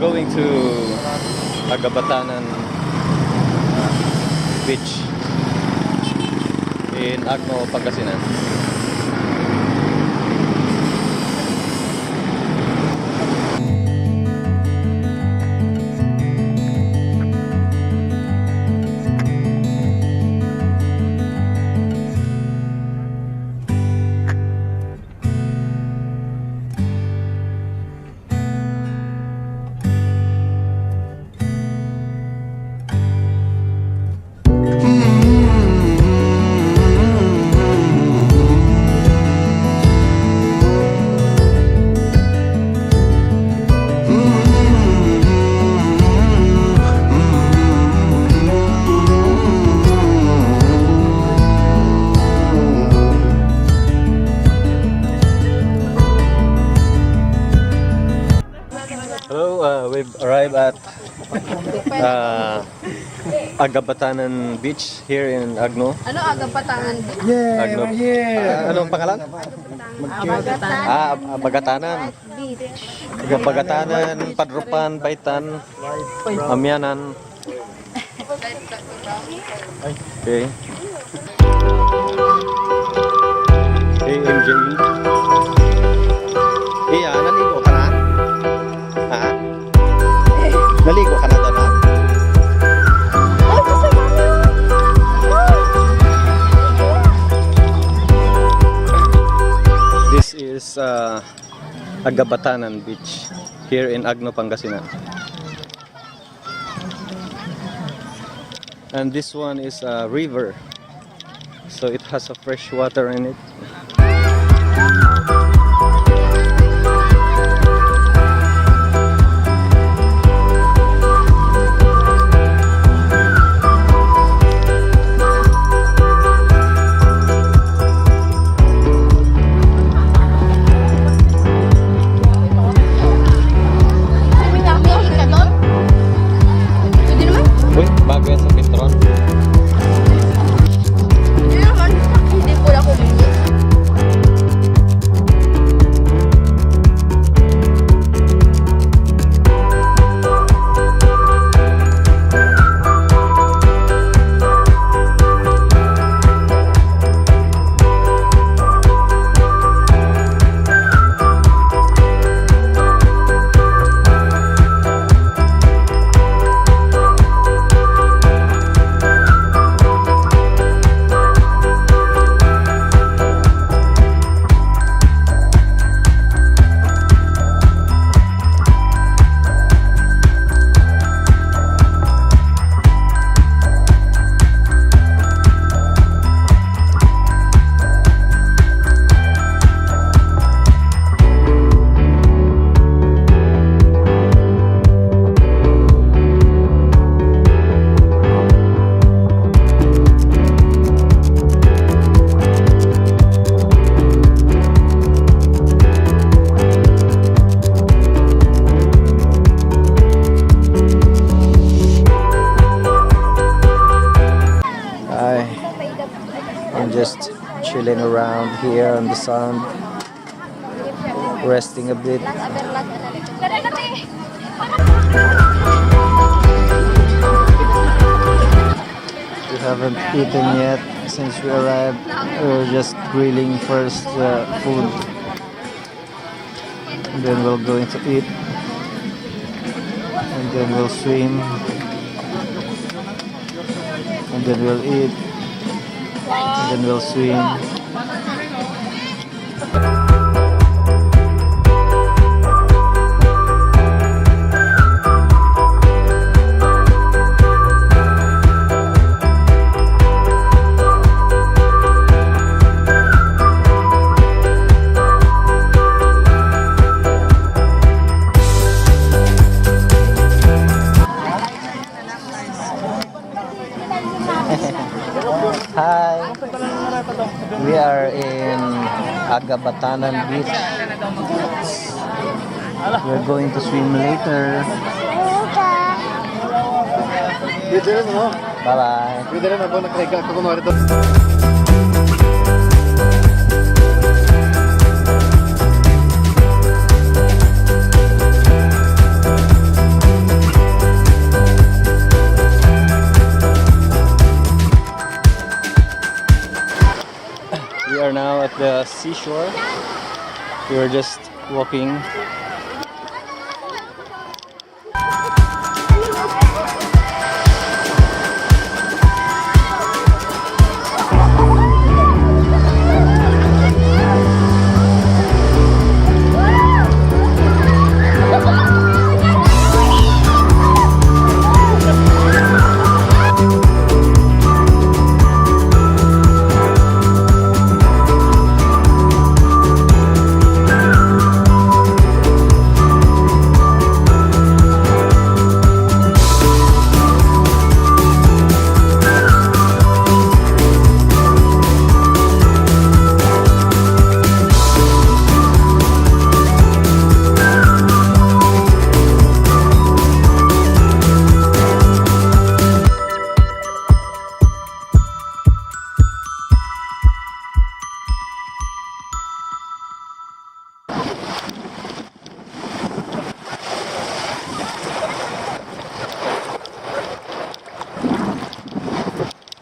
going to Agabatanan Beach in Agno, Pangasinan. Hello, we've arrived at Agabatanan Beach here in Agno. Ano Agabatanan? Yeah, Agno. we're here. Anong pangalan? Bagatanan. Beach. Bagatanan, Padrupan, Baitan, Amyanan. Okay. AMJ. Iya, naligo ka na? Ha? Naligo ka na doon, ha? This is Agabatanan Beach here in Agno, Pangasinan. And this one is a river, so it has a fresh water in it. Uy, bago yan sa Petron. Hindi naman, hindi po ako bumili. I'm just chilling around here on the sand, resting a bit. We haven't eaten yet since we arrived. We're just grilling first food, and then we're going to eat, and then we'll swim, and then we'll eat, and then we'll swim. Hi, we are in Agabatanan Beach. We're going to swim later. Bye bye. seashore. We were just walking.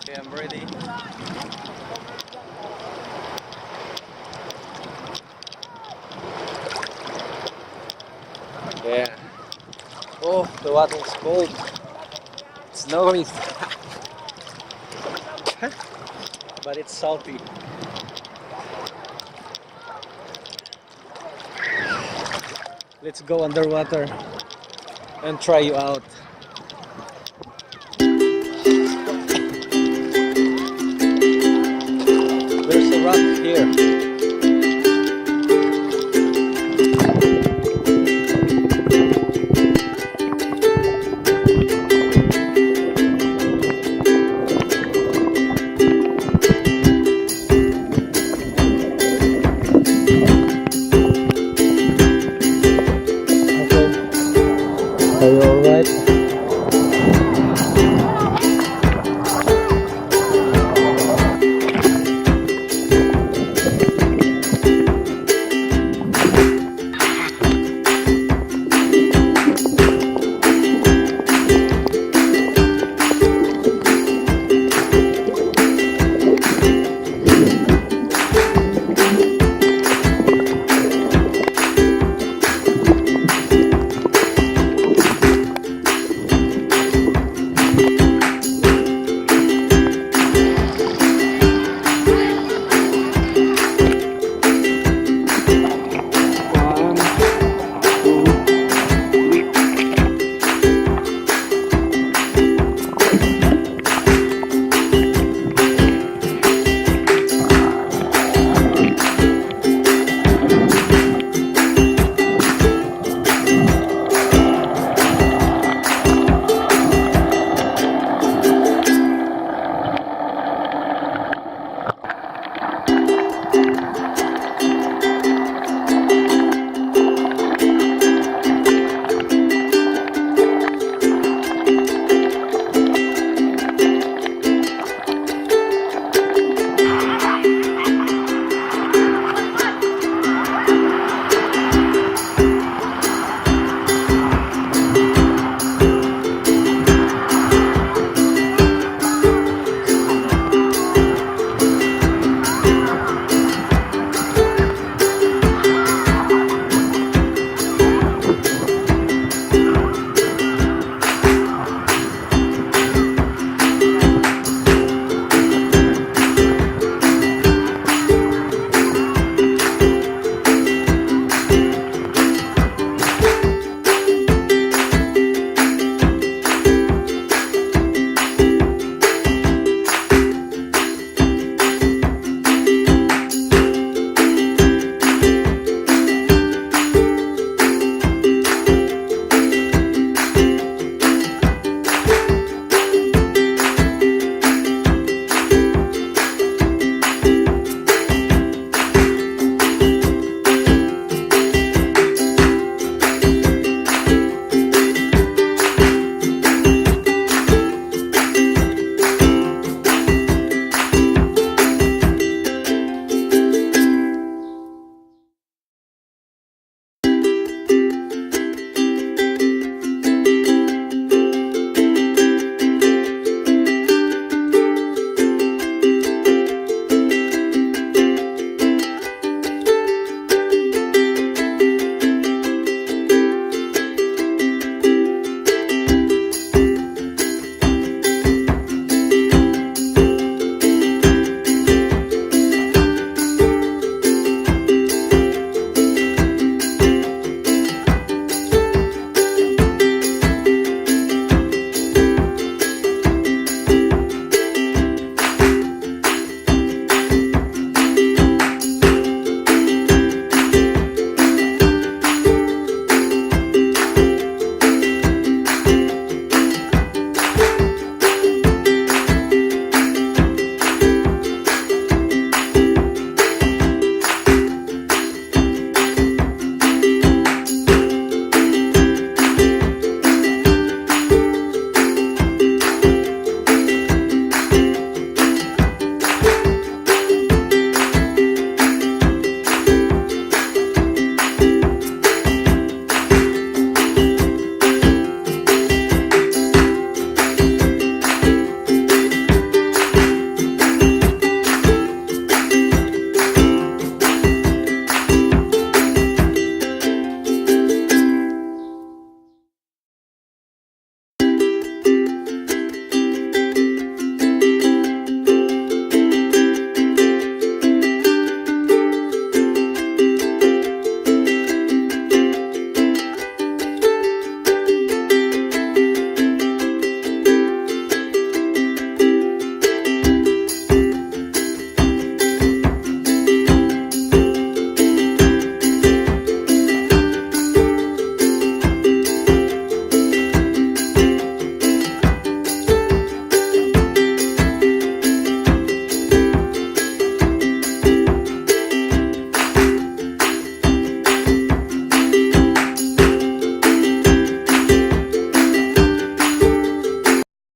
Okay, I'm ready. Yeah. Oh, the water is cold. It's snowy. But it's salty. Let's go underwater and try you out. There's a rock here.